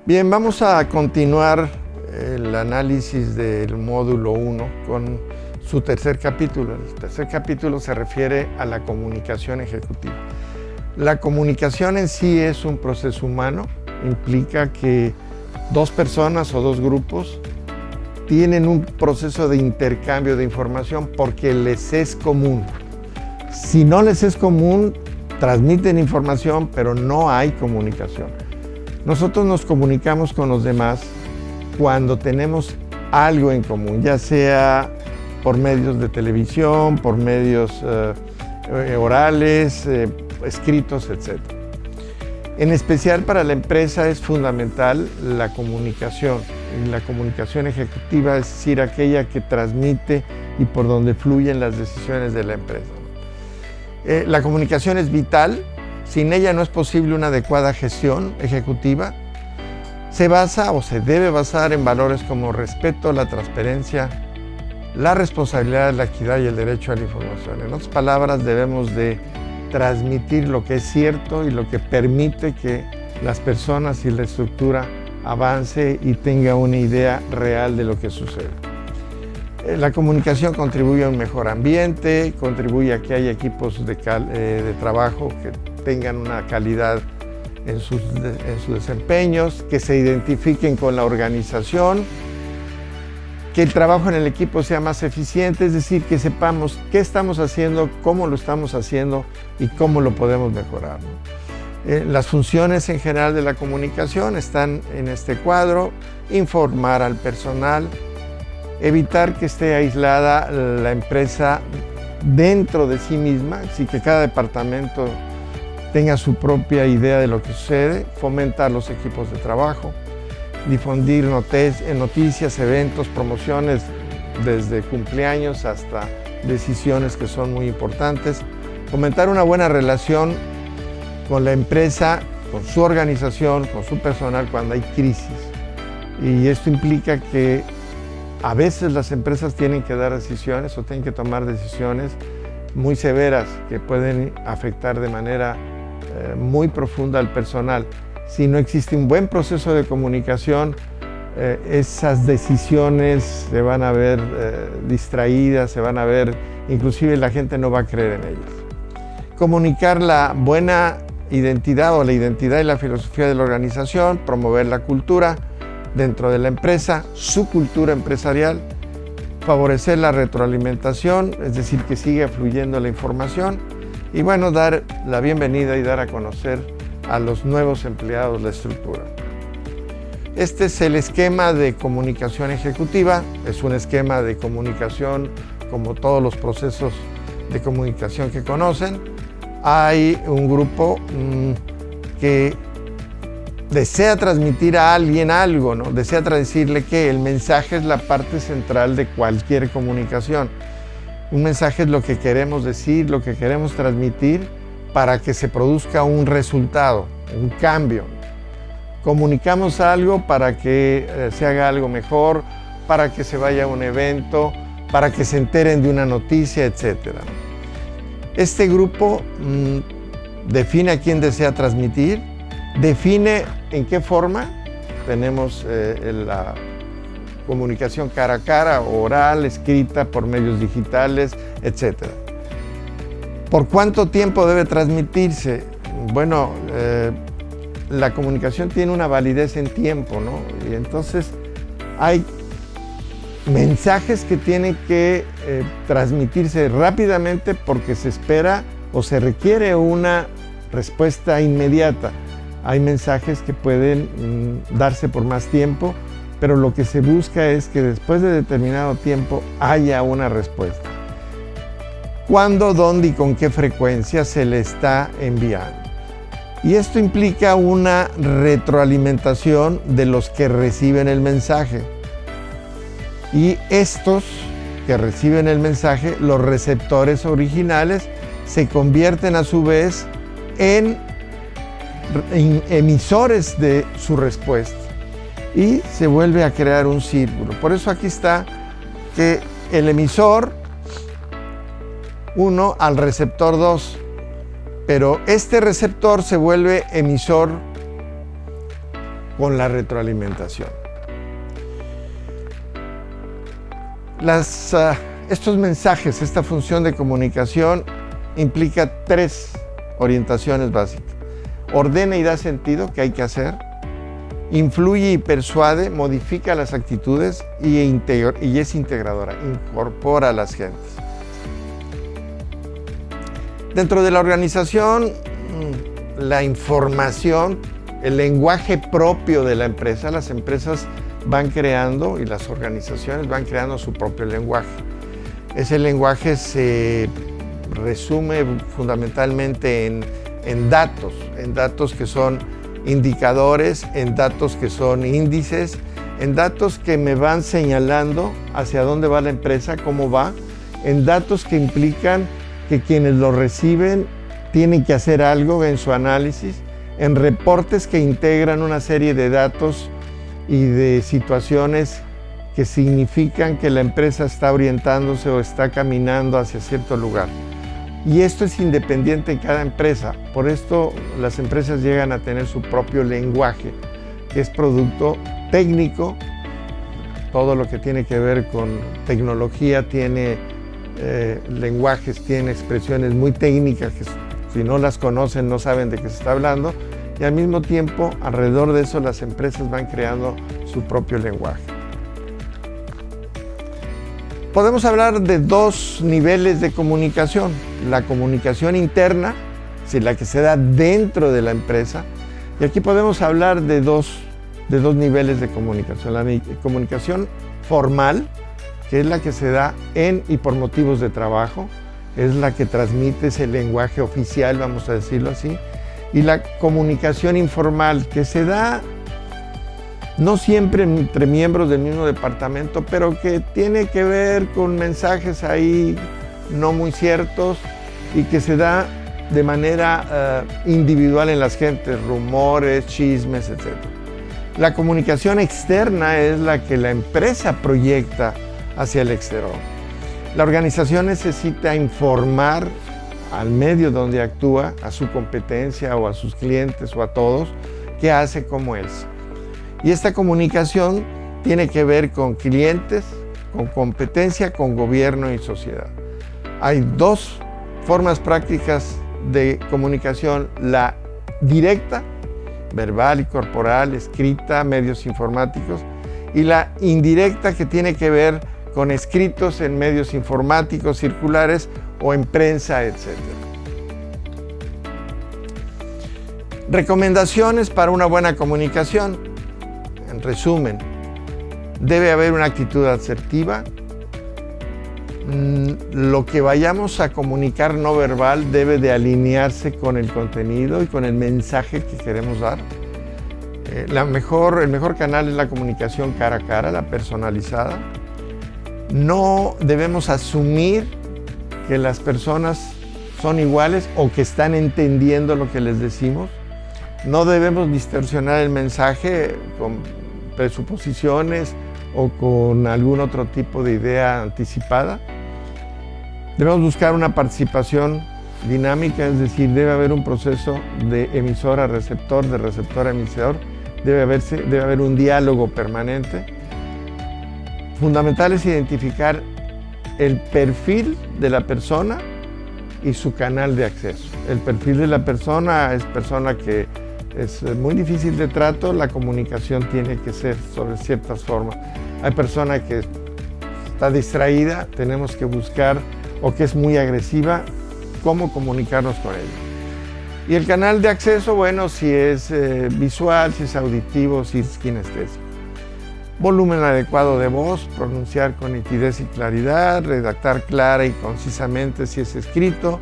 Bien, vamos a continuar el análisis del módulo 1 con su tercer capítulo. El tercer capítulo se refiere a la comunicación ejecutiva. La comunicación en sí es un proceso humano, implica que dos personas o dos grupos tienen un proceso de intercambio de información porque les es común. Si no les es común, transmiten información, pero no hay comunicación. Nosotros nos comunicamos con los demás cuando tenemos algo en común, ya sea por medios de televisión, por medios orales, escritos, etc. En especial para la empresa es fundamental la comunicación. La comunicación ejecutiva, es decir, aquella que transmite y por donde fluyen las decisiones de la empresa. La comunicación es vital. Sin ella no es posible una adecuada gestión ejecutiva. Se basa o se debe basar en valores como respeto, la transparencia, la responsabilidad, la equidad y el derecho a la información. En otras palabras, debemos de transmitir lo que es cierto y lo que permite que las personas y la estructura avance y tenga una idea real de lo que sucede. La comunicación contribuye a un mejor ambiente, contribuye a que haya equipos de trabajo que tengan una calidad en sus desempeños, que se identifiquen con la organización, que el trabajo en el equipo sea más eficiente, es decir, que sepamos qué estamos haciendo, cómo lo estamos haciendo y cómo lo podemos mejorar, ¿no? Las funciones en general de la comunicación están en este cuadro: informar al personal, evitar que esté aislada la empresa dentro de sí misma, así que cada departamento tenga su propia idea de lo que sucede, fomentar los equipos de trabajo, difundir noticias, eventos, promociones, desde cumpleaños hasta decisiones que son muy importantes, fomentar una buena relación con la empresa, con su organización, con su personal cuando hay crisis. Y esto implica que a veces las empresas tienen que dar decisiones o tienen que tomar decisiones muy severas que pueden afectar de manera muy profunda al personal. Si no existe un buen proceso de comunicación, esas decisiones se van a ver distraídas, se van a ver, inclusive la gente no va a creer en ellas. Comunicar la buena identidad o la identidad y la filosofía de la organización, promover la cultura dentro de la empresa, su cultura empresarial, favorecer la retroalimentación, es decir, que siga fluyendo la información, y bueno, dar la bienvenida y dar a conocer a los nuevos empleados la estructura. Este es el esquema de comunicación ejecutiva, es un esquema de comunicación como todos los procesos de comunicación que conocen. Hay un grupo que desea transmitir a alguien algo, ¿no? Desea decirle que el mensaje es la parte central de cualquier comunicación. Un mensaje es lo que queremos decir, lo que queremos transmitir para que se produzca un resultado, un cambio. Comunicamos algo para que se haga algo mejor, para que se vaya a un evento, para que se enteren de una noticia, etc. Este grupo define a quién desea transmitir, define en qué forma. Tenemos la comunicación cara a cara, oral, escrita, por medios digitales, etc. ¿Por cuánto tiempo debe transmitirse? Bueno, la comunicación tiene una validez en tiempo, ¿no? Y entonces hay mensajes que tienen que transmitirse rápidamente porque se espera o se requiere una respuesta inmediata. Hay mensajes que pueden darse por más tiempo, pero lo que se busca es que después de determinado tiempo haya una respuesta. ¿Cuándo, dónde y con qué frecuencia se le está enviando? Y esto implica una retroalimentación de los que reciben el mensaje. Y estos que reciben el mensaje, los receptores originales, se convierten a su vez en emisores de su respuesta. Y se vuelve a crear un círculo. Por eso aquí está que el emisor 1 al receptor 2, pero este receptor se vuelve emisor con la retroalimentación. Estos mensajes, esta función de comunicación implica 3 orientaciones básicas. Ordena y da sentido, ¿qué hay que hacer? Influye y persuade, modifica las actitudes y es integradora, incorpora a las gentes. Dentro de la organización, la información, el lenguaje propio de la empresa, las empresas van creando y las organizaciones van creando su propio lenguaje. Ese lenguaje se resume fundamentalmente en datos que son indicadores, en datos que son índices, en datos que me van señalando hacia dónde va la empresa, cómo va, en datos que implican que quienes lo reciben tienen que hacer algo en su análisis, en reportes que integran una serie de datos y de situaciones que significan que la empresa está orientándose o está caminando hacia cierto lugar. Y esto es independiente en cada empresa. Por esto las empresas llegan a tener su propio lenguaje, que es producto técnico. Todo lo que tiene que ver con tecnología tiene lenguajes, tiene expresiones muy técnicas que si no las conocen no saben de qué se está hablando. Y al mismo tiempo, alrededor de eso, las empresas van creando su propio lenguaje. Podemos hablar de 2 niveles de comunicación. La comunicación interna, la que se da dentro de la empresa. Y aquí podemos hablar de dos niveles de comunicación. La comunicación formal, que es la que se da en y por motivos de trabajo. Es la que transmite ese lenguaje oficial, vamos a decirlo así. Y la comunicación informal, que se da no siempre entre miembros del mismo departamento, pero que tiene que ver con mensajes ahí no muy ciertos y que se da de manera individual en las gentes, rumores, chismes, etc. La comunicación externa es la que la empresa proyecta hacia el exterior. La organización necesita informar al medio donde actúa, a su competencia o a sus clientes o a todos, qué hace, cómo es. Y esta comunicación tiene que ver con clientes, con competencia, con gobierno y sociedad. Hay 2 formas prácticas de comunicación: la directa, verbal y corporal, escrita, medios informáticos, y la indirecta, que tiene que ver con escritos en medios informáticos, circulares o en prensa, etc. Recomendaciones para una buena comunicación. En resumen, debe haber una actitud asertiva. Lo que vayamos a comunicar no verbal debe de alinearse con el contenido y con el mensaje que queremos dar. El mejor canal es la comunicación cara a cara, la personalizada. No debemos asumir que las personas son iguales o que están entendiendo lo que les decimos. No debemos distorsionar el mensaje con presuposiciones o con algún otro tipo de idea anticipada. Debemos buscar una participación dinámica, es decir, debe haber un proceso de emisor a receptor, de receptor a emisor, debe haber un diálogo permanente. Fundamental es identificar el perfil de la persona y su canal de acceso. El perfil de la persona es persona que es muy difícil de trato, la comunicación tiene que ser sobre ciertas formas. Hay persona que está distraída, tenemos que buscar, o que es muy agresiva, cómo comunicarnos con ella. Y el canal de acceso, bueno, si es visual, si es auditivo, si es kinestésico. Volumen adecuado de voz, pronunciar con nitidez y claridad, redactar clara y concisamente si es escrito,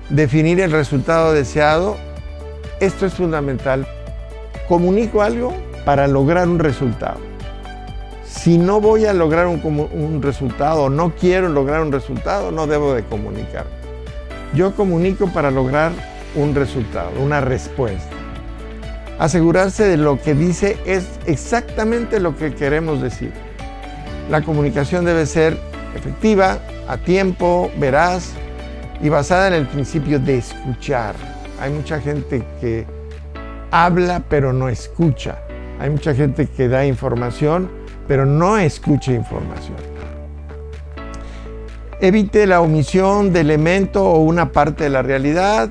definir el resultado deseado. Esto es fundamental. Comunico algo para lograr un resultado. Si no voy a lograr un resultado o no quiero lograr un resultado, no debo de comunicar. Yo comunico para lograr un resultado, una respuesta. Asegurarse de lo que dice es exactamente lo que queremos decir. La comunicación debe ser efectiva, a tiempo, veraz y basada en el principio de escuchar. Hay mucha gente que habla pero no escucha. Hay mucha gente que da información, pero no escucha información. Evite la omisión de elemento o una parte de la realidad.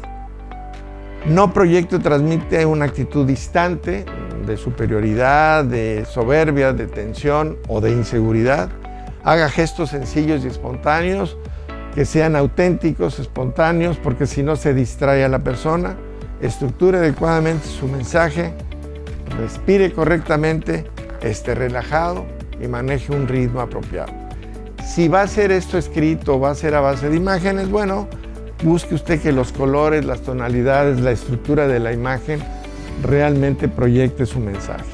No proyecte o transmite una actitud distante, de superioridad, de soberbia, de tensión o de inseguridad. Haga gestos sencillos y espontáneos, que sean auténticos, espontáneos, porque si no se distrae a la persona. Estructure adecuadamente su mensaje, respire correctamente, esté relajado y maneje un ritmo apropiado. Si va a ser esto escrito, va a ser a base de imágenes, bueno, busque usted que los colores, las tonalidades, la estructura de la imagen realmente proyecte su mensaje.